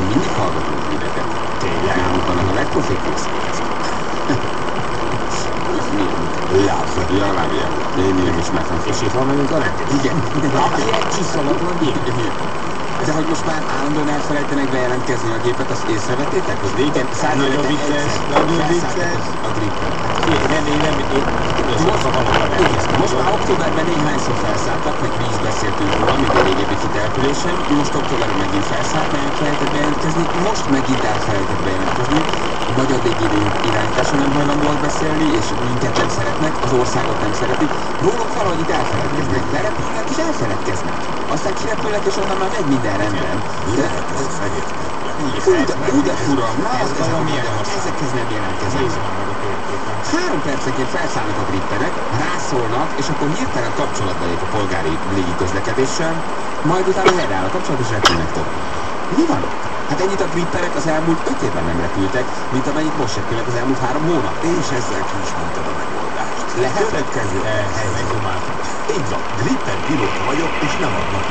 Én mindig hallgatunk híreket. Tényleg? Nálunk vannak a legprofibb részletezők. Lábszak, ja, lábjel. Én ilyen ismertem. És itt van velünk a reggel. Igen. Lábjel csiszolagban gép. De hogy most már állandóan elfelejtenek bejelentkezni a gépet, azt észrevettétek? Az régen nagyon vicces, a grippet. Most már októberben néhányszor felszálltak, meg mi is beszéltünk róla, még a régebbi kitelepülésen. Most októberben megint felszállt, mert elfelejtett bejelentkezni, most megint elfelejtett bejelentkezni. Vagy addig irányítása nem hajlandóak beszélni, és minket nem szeretnek, az országot nem szeretik. Rólunk valahogy itt elfeledkeznek, lerepülnek és elfeledkeznek. Aztán kirepülnek, és onnan már megy minden rendben. De de fura, na ezekhez nem jelentkeznek. 3 percenként felszállnak a gripperek, rászólnak, és akkor hirtelen kapcsolatba lép a polgári légiközlekedéssel, majd utána helyreáll a kapcsolat, és repülnek tovább. Mi van? Hát ennyit a gripperek az elmúlt 5 évben nem repültek, mint amennyit most repülnek az elmúlt 3 hónap. És ezzel ki is mondtad a megoldást. Lehet? Következő helyzet. Így van, gripper pilóta vagyok, és nem adnak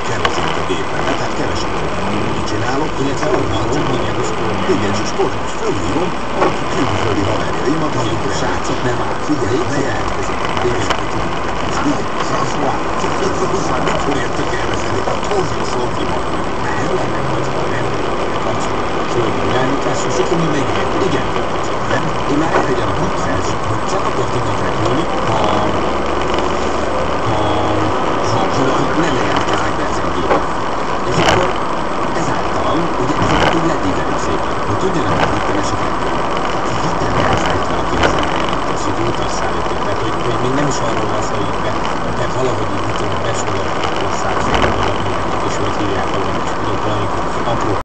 kerozint a gépre. Tehát kevesebbet mit csinálok, illetve onnan csak igen, és sportos fölhívom a külföldi haverjaimat, amikre srácok nem áll. Figyelj, ne jelentkezik. Igen, François, mikor értük elvezetni a tózószó kimadnak? nem vagy, nem. Földi irányítás, és akkor mi megértünk. Igen. Nem? Én már erre gyanakodtam fel, hogy csak akkor tudnak repülni, ha nem jelentkeznek be ezek a gépek. És akkor ezáltal, ugye ezeket így ledívelik szépen, hogy tudjanak a hittenesek repülni. Hittem elfelejt valaki az eljelentést, hogy utasszállító. Tehát, hogy még nem is arról van szó, hogy te valahogy így besorolják a ország, és hogy hívják valami, és tudod valami apró